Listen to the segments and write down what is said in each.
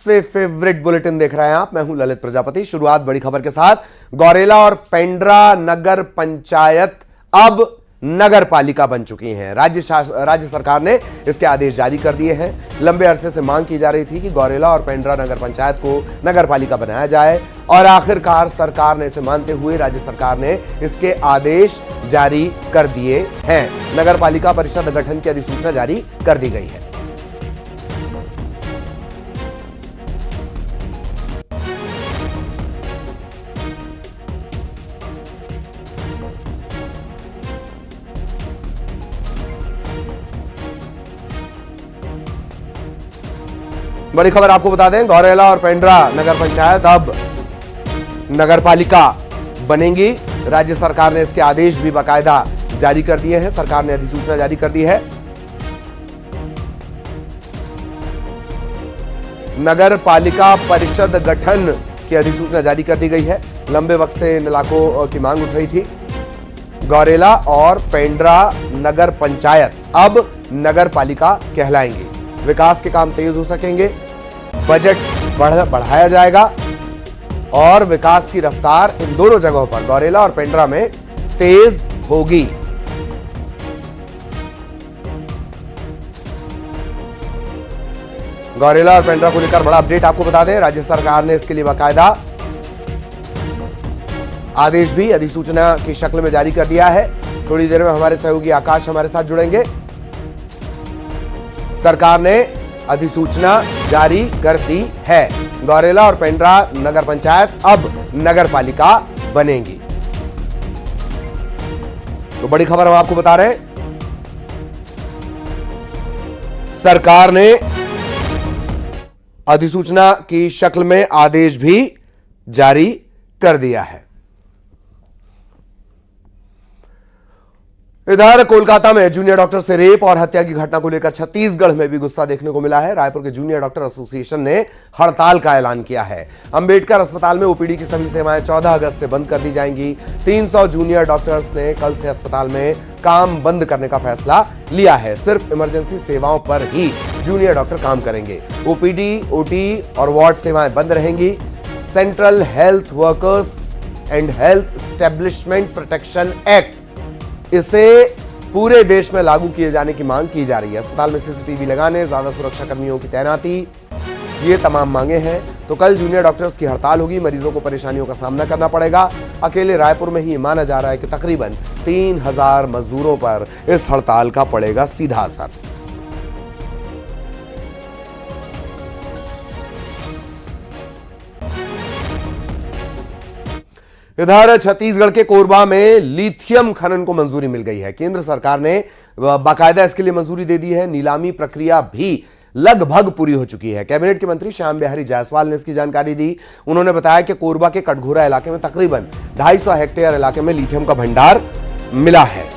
से favourite bulletin देख रहे हैं आप। मैं हूं ललित प्रजापति। शुरुआत बड़ी खबर के साथ। गौरेला और पेंड्रा नगर पंचायत अब नगर पालिका बन चुकी हैं। राज्य सरकार ने इसके आदेश जारी कर दिए हैं। लंबे अरसे से मांग की जा रही थी कि गौरेला और पेंड्रा नगर पंचायत को नगर पालिका बनाया जाए और आखिरकार सरकार ने इसे मानते हुए राज्य सरकार ने इसके आदेश जारी कर दिए हैं। नगर पालिका परिषद गठन की अधिसूचना जारी कर दी गई है। बड़ी खबर आपको बता दें, गौरेला और पेंड्रा नगर पंचायत अब नगर पालिका बनेंगी। राज्य सरकार ने इसके आदेश भी बाकायदा जारी कर दिए हैं। सरकार ने अधिसूचना जारी कर दी है। नगर पालिका परिषद गठन की अधिसूचना जारी कर दी गई है। लंबे वक्त से इन इलाकों की मांग उठ रही थी। गौरेला और पेंड्रा नगर पंचायत अब नगर पालिका कहलाएंगी। विकास के काम तेज हो सकेंगे, बजट बढ़ाया जाएगा और विकास की रफ्तार इन दोनों जगहों पर गौरेला और पेंड्रा में तेज होगी। गौरेला और पेंड्रा को लेकर बड़ा अपडेट आपको बता दें, राज्य सरकार ने इसके लिए बाकायदा आदेश भी अधिसूचना की शक्ल में जारी कर दिया है। थोड़ी देर में हमारे सहयोगी आकाश हमारे साथ जुड़ेंगे। सरकार ने अधिसूचना जारी कर दी है। गौरेला और पेंड्रा नगर पंचायत अब नगर पालिका बनेंगी। तो बड़ी खबर हम आपको बता रहे हैं, सरकार ने अधिसूचना की शक्ल में आदेश भी जारी कर दिया है। इधर कोलकाता में जूनियर डॉक्टर से रेप और हत्या की घटना को लेकर छत्तीसगढ़ में भी गुस्सा देखने को मिला है। रायपुर के जूनियर डॉक्टर एसोसिएशन ने हड़ताल का ऐलान किया है। अंबेडकर अस्पताल में ओपीडी की सभी सेवाएं 14 अगस्त से बंद कर दी जाएंगी। 300 जूनियर डॉक्टर्स ने कल से अस्पताल में काम बंद करने का फैसला लिया है। सिर्फ इमरजेंसी सेवाओं पर ही जूनियर डॉक्टर काम करेंगे। ओपीडी, ओटी और वार्ड सेवाएं बंद रहेंगी। Central health workers and health establishment protection act, इसे पूरे देश में लागू किए जाने की मांग की जा रही है। अस्पताल में सीसीटीवी लगाने, ज्यादा सुरक्षा कर्मियों की तैनाती, ये तमाम मांगे हैं। तो कल जूनियर डॉक्टर्स की हड़ताल होगी। मरीजों को परेशानियों का सामना करना पड़ेगा। अकेले रायपुर में ही माना जा रहा है कि तकरीबन 3000 मजदूरों पर इस हड़ताल का पड़ेगा सीधा असर। इधर छत्तीसगढ़ के कोरबा में लिथियम खनन को मंजूरी मिल गई है। केंद्र सरकार ने बाकायदा इसके लिए मंजूरी दे दी है। नीलामी प्रक्रिया भी लगभग पूरी हो चुकी है। कैबिनेट के मंत्री श्याम बिहारी जायसवाल ने इसकी जानकारी दी। उन्होंने बताया कि कोरबा के कटघोरा इलाके में तकरीबन 250 हेक्टेयर इलाके में लिथियम का भंडार मिला है।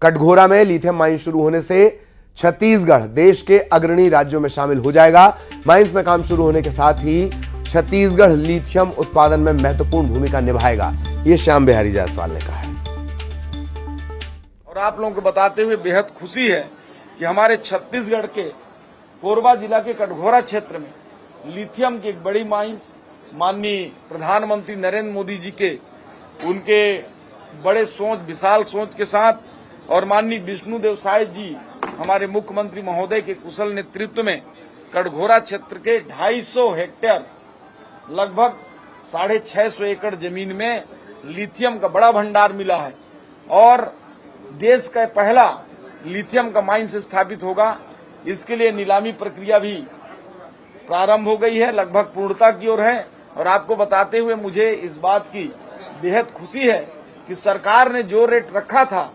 कटघोरा में लिथियम माइन शुरू होने से छत्तीसगढ़ देश के अग्रणी राज्यों में शामिल हो जाएगा। माइंस में काम शुरू होने के साथ ही छत्तीसगढ़ लिथियम उत्पादन में महत्वपूर्ण भूमिका निभाएगा, ये श्याम बिहारी जायसवाल ने कहा है। और आप लोगों को बताते हुए बेहद खुशी है कि हमारे छत्तीसगढ़ के कोरबा जिला के कटघोरा क्षेत्र में लिथियम की एक बड़ी माइंस माननीय प्रधानमंत्री नरेंद्र मोदी जी के उनके बड़े सोच, विशाल सोच के साथ और माननीय विष्णुदेव साय जी हमारे मुख्यमंत्री महोदय के कुशल नेतृत्व में कटघोरा क्षेत्र के 250 हेक्टेयर लगभग 650 एकड़ जमीन में लिथियम का बड़ा भंडार मिला है और देश का पहला लिथियम का माइंस स्थापित होगा। इसके लिए नीलामी प्रक्रिया भी प्रारंभ हो गई है, लगभग पूर्णता की ओर है। और आपको बताते हुए मुझे इस बात की बेहद खुशी है कि सरकार ने जो रेट रखा था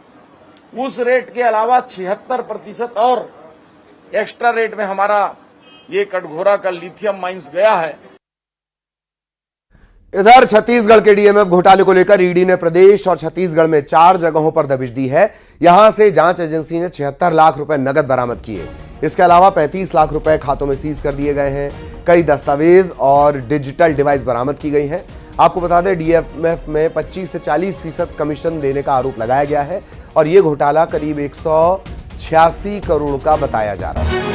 उस रेट के अलावा 76% और एक्स्ट्रा रेट में हमारा ये कटघोरा का लिथियम माइंस गया है। इधर छत्तीसगढ़ के डीएमएफ घोटाले को लेकर ईडी ने प्रदेश और छत्तीसगढ़ में 4 जगहों पर दबिश दी है। यहां से जांच एजेंसी ने 76 लाख रुपए नगद बरामद किए। इसके अलावा 35 लाख रुपए खातों में सीज कर दिए गए हैं। कई दस्तावेज और डिजिटल डिवाइस बरामद की गई हैं। आपको बता दें, डीएमएफ में 25 से 40% कमीशन देने का आरोप लगाया गया है और यह घोटाला करीब 186 करोड़ का बताया जा रहा है।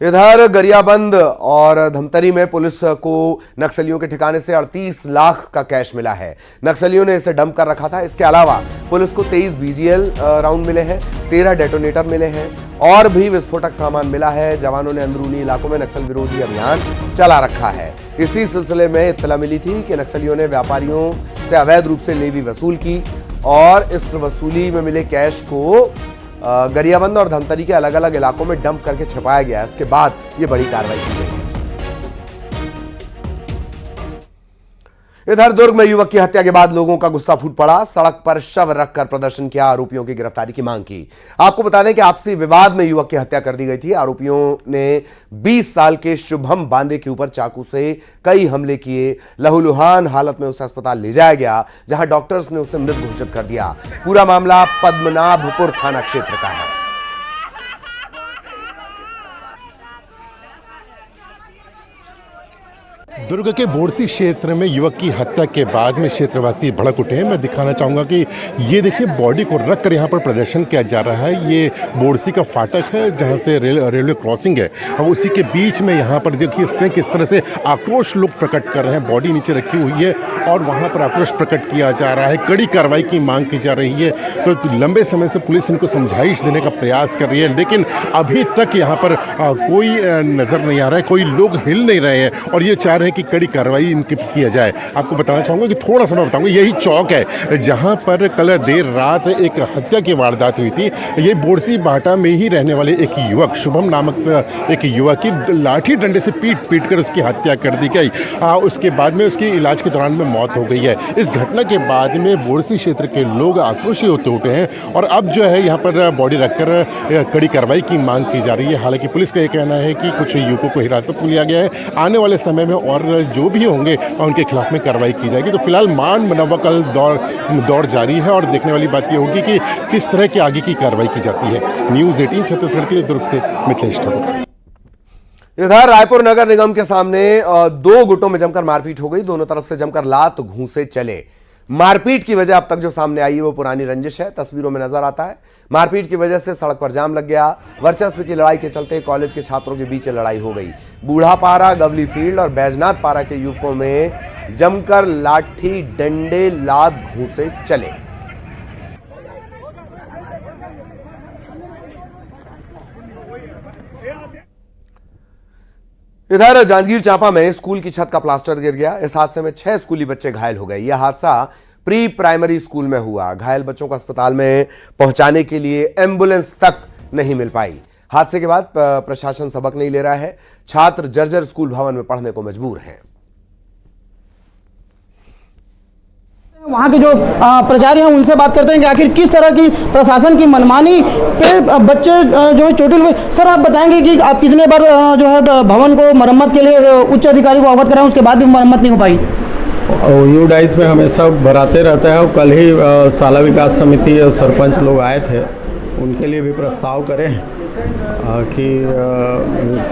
इधर गरियाबंद और धमतरी में पुलिस को नक्सलियों के ठिकाने से 38 लाख का कैश मिला है। नक्सलियों ने इसे डंप कर रखा था। इसके अलावा पुलिस को 23 बीजीएल राउंड मिले हैं, 13 डेटोनेटर मिले हैं और भी विस्फोटक सामान मिला है। जवानों ने अंदरूनी इलाकों में नक्सल विरोधी अभियान चला रखा है। इसी सिलसिले में इत्तला मिली थी कि नक्सलियों ने व्यापारियों से अवैध रूप से लेवी वसूल की और इस वसूली में मिले कैश को गरियाबंद और धमतरी के अलग अलग इलाकों में डंप करके छिपाया गया। इसके बाद यह बड़ी कार्रवाई की गई है। इधर दुर्ग में युवक की हत्या के बाद लोगों का गुस्सा फूट पड़ा। सड़क पर शव रखकर प्रदर्शन किया, आरोपियों की गिरफ्तारी की मांग की। आपको बता दें कि आपसी विवाद में युवक की हत्या कर दी गई थी। आरोपियों ने 20 साल के शुभम बांदे के ऊपर चाकू से कई हमले किए। लहूलुहान हालत में उसे अस्पताल ले जाया गया, जहां डॉक्टर्स ने उसे मृत घोषित कर दिया। पूरा मामला पद्मनाभपुर थाना क्षेत्र का है। दुर्ग के बोरसी क्षेत्र में युवक की हत्या के बाद में क्षेत्रवासी भड़क उठे हैं। मैं दिखाना चाहूँगा कि ये देखिए बॉडी को रखकर यहाँ पर प्रदर्शन किया जा रहा है। ये बोरसी का फाटक है जहाँ से रेलवे क्रॉसिंग है और उसी के बीच में यहाँ पर देखिए किस तरह से आक्रोश लोग प्रकट कर रहे हैं। बॉडी नीचे रखी हुई है और वहाँ पर आक्रोश प्रकट किया जा रहा है। कड़ी कार्रवाई की मांग की जा रही है। तो लंबे समय से पुलिस इनको समझाइश देने का प्रयास कर रही है, लेकिन अभी तक यहाँ पर कोई नज़र नहीं आ रहा है, कोई लोग हिल नहीं रहे हैं और ये चाह रहे हैं कि कड़ी कार्रवाई इनकी किया जाए। आपको बताना चाहूँगा कि थोड़ा सा मैं बताऊँगा, यही चौक है जहाँ पर कल देर रात एक हत्या की वारदात हुई थी। ये बोरसी बाटा में ही रहने वाले एक युवक, शुभम नामक एक युवक की लाठी डंडे से पीट कर उसकी हत्या कर दी गई। उसके बाद में उसकी इलाज के दौरान में मौत हो गई है। इस घटना के बाद में बोरसी क्षेत्र के लोग आक्रोशित होते उठे हैं और अब जो है यहाँ पर बॉडी रखकर कड़ी कार्रवाई की मांग की जा रही है। हालांकि पुलिस का यह कहना है कि कुछ युवकों को हिरासत में लिया गया है। आने वाले समय में और जो भी होंगे उनके खिलाफ में कार्रवाई की जाएगी। तो फिलहाल मान मनवा कल दौर जारी है और देखने वाली बात यह होगी कि किस तरह की आगे की कार्रवाई की जाती है। न्यूज़ 18 छत्तीसगढ़ के लिए दुर्ग से मिथिलेश ठाकुर। इधर रायपुर नगर निगम के सामने दो गुटों में जमकर मारपीट हो गई। दोनों तरफ से जमकर लात घूंसे चले। मारपीट की वजह अब तक जो सामने आई है वो पुरानी रंजिश है, तस्वीरों में नजर आता है। मारपीट की वजह से सड़क पर जाम लग गया। वर्चस्व की लड़ाई के चलते कॉलेज के छात्रों के बीच लड़ाई हो गई। बूढ़ा पारा, गवली फील्ड और बैजनाथ पारा के युवकों में जमकर लाठी डंडे लात घूंसे चले। इधर जांजगीर चांपा में स्कूल की छत का प्लास्टर गिर गया। इस हादसे में 6 स्कूली बच्चे घायल हो गए। यह हादसा प्री प्राइमरी स्कूल में हुआ। घायल बच्चों को अस्पताल में पहुंचाने के लिए एम्बुलेंस तक नहीं मिल पाई। हादसे के बाद प्रशासन सबक नहीं ले रहा है। छात्र जर्जर स्कूल भवन में पढ़ने को मजबूर हैं। वहाँ के जो प्राचार्य हैं उनसे बात करते हैं कि आखिर किस तरह की प्रशासन की मनमानी पे बच्चे जो है चोटिल हुए। सर आप बताएंगे कि आप कितने बार जो है भवन को मरम्मत के लिए उच्च अधिकारी को अवगत कराएं, उसके बाद भी मरम्मत नहीं हो पाई? यूडाइस में हमेशा भराते रहते हैं और कल ही शाला विकास समिति और सरपंच लोग आए थे, उनके लिए भी प्रस्ताव करें कि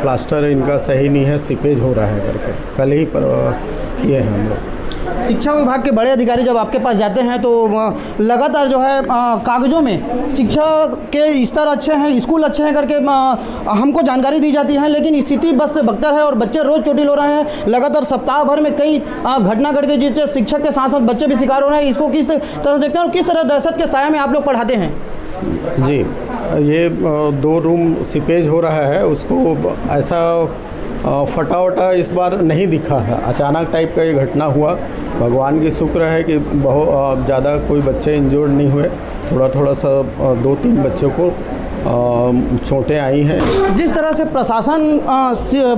प्लास्टर इनका सही नहीं है, सीपेज हो रहा है करके कल ही किए हैं हम लोग। शिक्षा विभाग के बड़े अधिकारी जब आपके पास जाते हैं तो लगातार जो है कागजों में शिक्षा के स्तर अच्छे हैं, स्कूल अच्छे हैं करके हमको जानकारी दी जाती है, लेकिन स्थिति बस से बदतर है और बच्चे रोज चोटिल हो रहे हैं। लगातार सप्ताह भर में कई घटना घट गई जिससे शिक्षक के साथ साथ बच्चे भी शिकार हो रहे हैं। इसको किस तरह देखते हैं और किस तरह दहशत के साया में आप लोग पढ़ाते हैं? जी, ये 2 रूम सीपेज हो रहा है, उसको ऐसा फटा वटा इस बार नहीं दिखा है। अचानक टाइप का ये घटना हुआ। भगवान की शुक्र है कि बहुत ज़्यादा कोई बच्चे इंजर्ड नहीं हुए। थोड़ा सा 2-3 बच्चों को चोटें आई हैं। जिस तरह से प्रशासन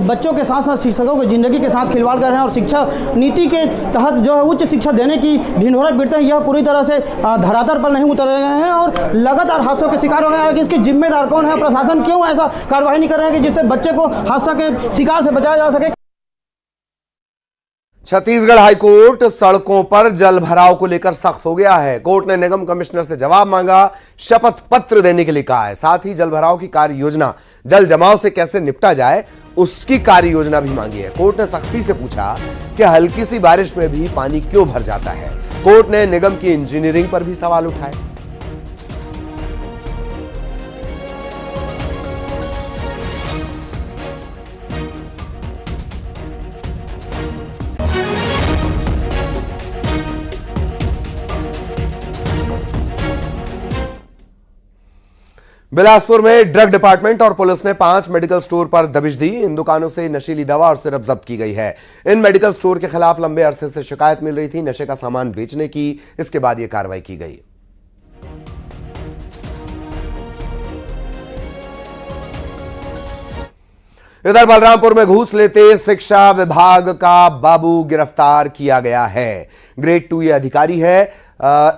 बच्चों के साथ साथ शिक्षकों की ज़िंदगी के साथ खिलवाड़ कर रहे हैं और शिक्षा नीति के तहत जो है उच्च शिक्षा देने की ढिंढोरा पीटते हैं, यह पूरी तरह से धरातल पर नहीं उतर रहे हैं और लगातार हादसों के शिकार हो गए हैं। इसके जिम्मेदार कौन है? प्रशासन क्यों ऐसा कार्रवाई नहीं कर रहे हैं कि जिससे बच्चे को हादसा के शिकार से बचाया जा सके? छत्तीसगढ़ हाईकोर्ट सड़कों पर जल भराव को लेकर सख्त हो गया है। कोर्ट ने निगम कमिश्नर से जवाब मांगा, शपथ पत्र देने के लिए कहा है। साथ ही जल भराव की कार्य योजना, जल जमाव से कैसे निपटा जाए उसकी कार्य योजना भी मांगी है। कोर्ट ने सख्ती से पूछा कि हल्की सी बारिश में भी पानी क्यों भर जाता है। कोर्ट ने निगम की इंजीनियरिंग पर भी सवाल उठाए। बिलासपुर में ड्रग डिपार्टमेंट और पुलिस ने 5 मेडिकल स्टोर पर दबिश दी। इन दुकानों से नशीली दवा और सिरप जब्त की गई है। इन मेडिकल स्टोर के खिलाफ लंबे अरसे से शिकायत मिल रही थी नशे का सामान बेचने की। इसके बाद यह कार्रवाई की गई। इधर बलरामपुर में घूस लेते शिक्षा विभाग का बाबू गिरफ्तार किया गया है। ग्रेड 2 ये अधिकारी है।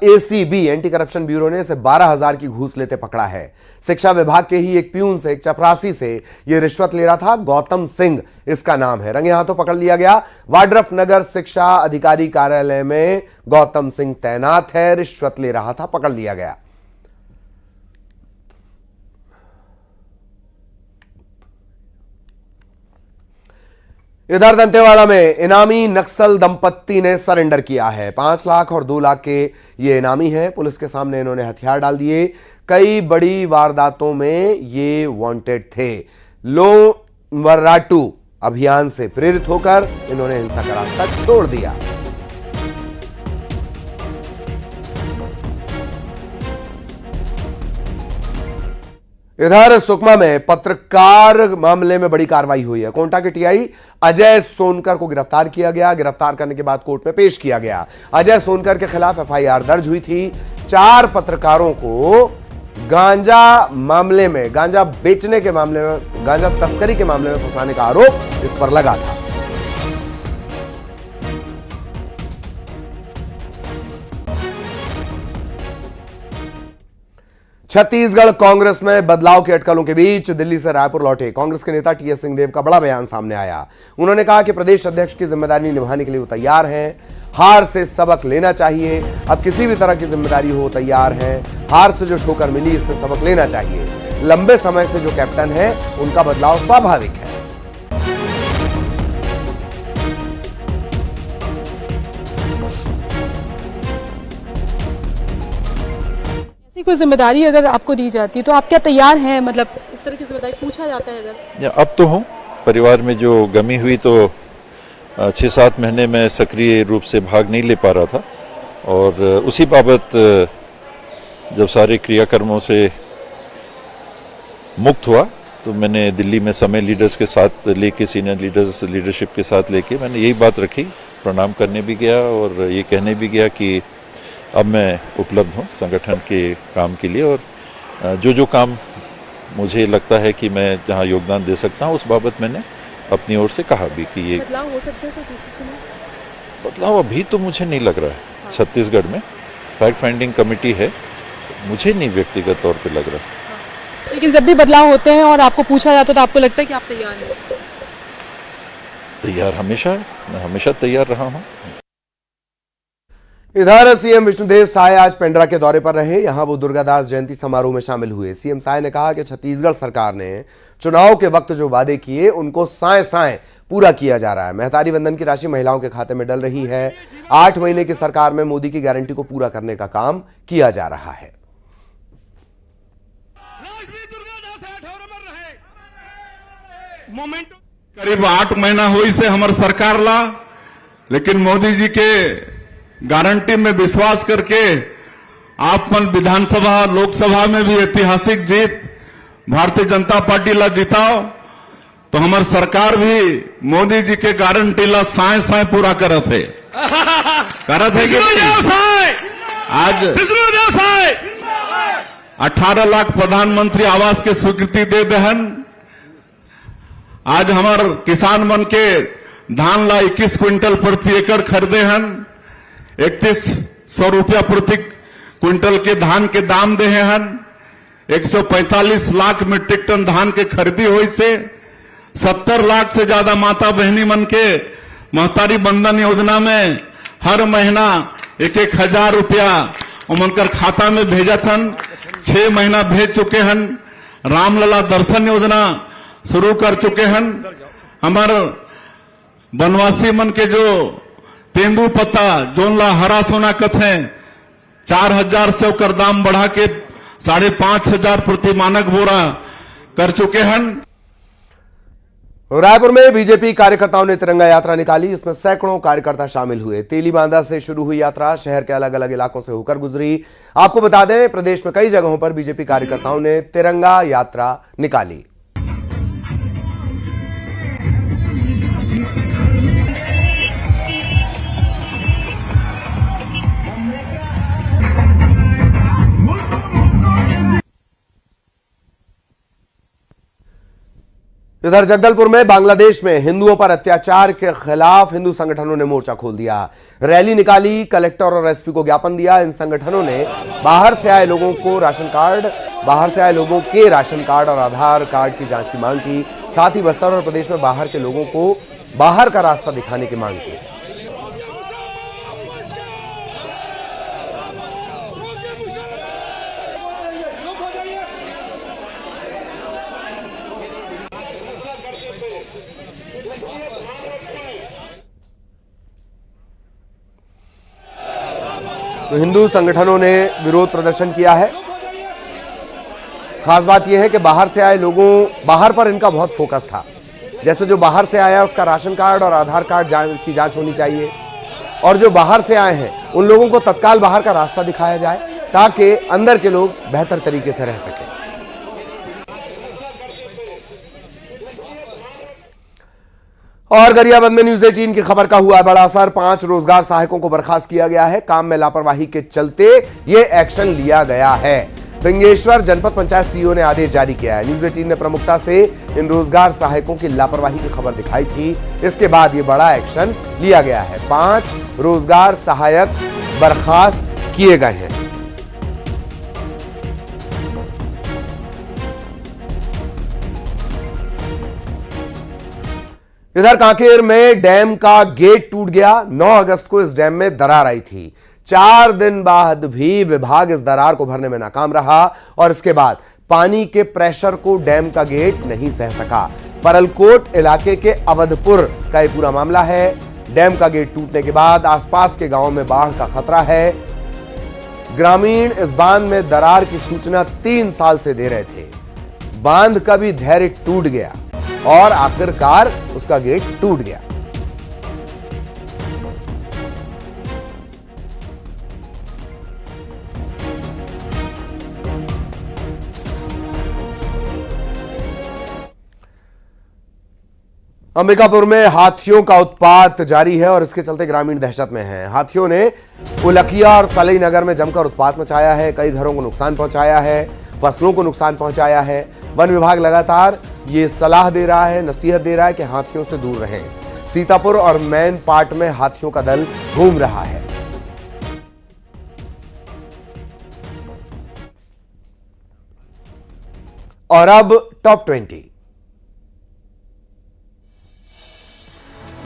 एसीबी एंटी करप्शन ब्यूरो ने इसे 12,000 की घूस लेते पकड़ा है। शिक्षा विभाग के ही एक प्यून से, एक चपरासी से यह रिश्वत ले रहा था। गौतम सिंह इसका नाम है। रंगे हाथों पकड़ लिया गया। वाड्रफ नगर शिक्षा अधिकारी कार्यालय में गौतम सिंह तैनात है। रिश्वत ले रहा था, पकड़ लिया गया। इधर दंतेवाड़ा में इनामी नक्सल दंपत्ति ने सरेंडर किया है। 5 लाख और 2 लाख के ये इनामी हैं। पुलिस के सामने इन्होंने हथियार डाल दिए। कई बड़ी वारदातों में ये वांटेड थे। लो वर्राटू अभियान से प्रेरित होकर इन्होंने हिंसा का रास्ता छोड़ दिया। इधर सुकमा में पत्रकार मामले में बड़ी कार्रवाई हुई है। कोंटा के टीआई अजय सोनकर को गिरफ्तार किया गया। गिरफ्तार करने के बाद कोर्ट में पेश किया गया। अजय सोनकर के खिलाफ एफआईआर दर्ज हुई थी। 4 पत्रकारों को गांजा मामले में, गांजा बेचने के मामले में, गांजा तस्करी के मामले में फंसाने का आरोप इस पर लगा था। छत्तीसगढ़ कांग्रेस में बदलाव की अटकलों के बीच दिल्ली से रायपुर लौटे कांग्रेस के नेता टीएस सिंहदेव का बड़ा बयान सामने आया। उन्होंने कहा कि प्रदेश अध्यक्ष की जिम्मेदारी निभाने के लिए वो तैयार हैं। हार से सबक लेना चाहिए। अब किसी भी तरह की जिम्मेदारी हो तैयार हैं। हार से जो ठोकर मिली इससे सबक लेना चाहिए। लंबे समय से जो कैप्टन है उनका बदलाव स्वाभाविक है। कोई जिम्मेदारी अगर आपको दी जाती है तो आप क्या तैयार हैं? मतलब इस तरह की जिम्मेदारी पूछा जाता है अगर? अब तो हूँ। परिवार में जो गमी हुई तो 6-7 महीने में सक्रिय रूप से भाग नहीं ले पा रहा था और उसी बाबत जब सारे क्रियाकर्मों से मुक्त हुआ तो मैंने दिल्ली में समय लीडर्स के साथ लेके, सीनियर लीडरशिप के साथ लेके मैंने यही बात रखी। प्रणाम करने भी गया और ये कहने भी गया कि अब मैं उपलब्ध हूँ संगठन के काम के लिए और जो काम मुझे लगता है कि मैं जहाँ योगदान दे सकता हूँ उस बाबत मैंने अपनी ओर से कहा भी कि ये बदलाव हो सकते हैं पीसीसी में? बदलाव अभी तो मुझे नहीं लग रहा है। छत्तीसगढ़ में फैक्ट फाइंडिंग कमेटी है, मुझे नहीं व्यक्तिगत तौर पे लग रहा। लेकिन जब भी बदलाव होते हैं और आपको पूछा जाता है तो आपको लगता है कि आप तैयार हैं? तैयार हमेशा है, मैं हमेशा तैयार रहा हूँ। इधर सीएम विष्णुदेव साय आज पेंड्रा के दौरे पर रहे। यहां वो दुर्गादास जयंती समारोह में शामिल हुए। सीएम साय ने कहा कि छत्तीसगढ़ सरकार ने चुनाव के वक्त जो वादे किए उनको साए साए पूरा किया जा रहा है। महतारी वंदन की राशि महिलाओं के खाते में डल रही है। 8 महीने की सरकार में मोदी की गारंटी को पूरा करने का काम किया जा रहा है। करीब 8 महीना हुई से हमार सरकार ला, लेकिन मोदी जी के गारंटी में विश्वास करके आप मन विधानसभा लोकसभा में भी ऐतिहासिक जीत भारतीय जनता पार्टी ला जिताओ तो हमार सरकार भी मोदी जी के गारंटी ला साए साए पूरा करत है कि आज 18 लाख प्रधानमंत्री आवास के स्वीकृति दे दहन। आज हमार किसान मन के धान ला 21 क्विंटल प्रति एकड़ खरीदे हन। 3100 रुपया प्रति क्विंटल के धान के दाम दे हन। 145 लाख मीट्रिक टन धान के खरीदी हुई से 70 लाख से ज्यादा माता बहनी मन के महतारी बंधन योजना में हर महीना 1,000 रुपया उनकर खाता में भेजत हन। 6 महीना भेज चुके हन। रामलला दर्शन योजना शुरू कर चुके हन। हमारे वनवासी मन के जो तेंदू पत्ता जोनला हरा सोना कथे 4,000 से ओकर दाम बढ़ा के 5,500 प्रति मानक बोरा कर चुके हैं। रायपुर में बीजेपी कार्यकर्ताओं ने तिरंगा यात्रा निकाली। इसमें सैकड़ों कार्यकर्ता शामिल हुए। तेली बांधा से शुरू हुई यात्रा शहर के अलग अलग इलाकों से होकर गुजरी। आपको बता दें, प्रदेश में कई जगहों पर बीजेपी कार्यकर्ताओं ने तिरंगा यात्रा निकाली। इधर जगदलपुर में बांग्लादेश में हिंदुओं पर अत्याचार के खिलाफ हिंदू संगठनों ने मोर्चा खोल दिया। रैली निकाली, कलेक्टर और एसपी को ज्ञापन दिया। इन संगठनों ने बाहर से आए लोगों के राशन कार्ड और आधार कार्ड की जांच की मांग की। साथ ही बस्तर और प्रदेश में बाहर के लोगों को बाहर का रास्ता दिखाने की मांग की। तो हिंदू संगठनों ने विरोध प्रदर्शन किया है। खास बात यह है कि बाहर पर इनका बहुत फोकस था। जैसे जो बाहर से आया उसका राशन कार्ड और आधार कार्ड की जांच होनी चाहिए, और जो बाहर से आए हैं उन लोगों को तत्काल बाहर का रास्ता दिखाया जाए ताकि अंदर के लोग बेहतर तरीके से रह सकें। और गरियाबंद में न्यूज 18 की खबर का हुआ बड़ा असर। 5 रोजगार सहायकों को बर्खास्त किया गया है। काम में लापरवाही के चलते यह एक्शन लिया गया है। फिंगेश्वर जनपद पंचायत सीईओ ने आदेश जारी किया है। न्यूज 18 ने प्रमुखता से इन रोजगार सहायकों की लापरवाही की खबर दिखाई थी। इसके बाद यह बड़ा एक्शन लिया गया है। 5 रोजगार सहायक बर्खास्त किए गए हैं। इधर कांकेर में डैम का गेट टूट गया। 9 अगस्त को इस डैम में दरार आई थी। 4 दिन बाद भी विभाग इस दरार को भरने में नाकाम रहा और इसके बाद पानी के प्रेशर को डैम का गेट नहीं सह सका। परलकोट इलाके के अवधपुर का यह पूरा मामला है। डैम का गेट टूटने के बाद आसपास के गांवों में बाढ़ का खतरा है। ग्रामीण इस बांध में दरार की सूचना 3 साल से दे रहे थे। बांध का भी धैर्य टूट गया और आखिरकार उसका गेट टूट गया। अंबिकापुर में हाथियों का उत्पात जारी है और इसके चलते ग्रामीण दहशत में हैं। हाथियों ने उलखिया और सलई नगर में जमकर उत्पात मचाया है। कई घरों को नुकसान पहुंचाया है, फसलों को नुकसान पहुंचाया है। वन विभाग लगातार ये सलाह दे रहा है, नसीहत दे रहा है कि हाथियों से दूर रहें। सीतापुर और मैन पार्ट में हाथियों का दल घूम रहा है। और अब टॉप 20।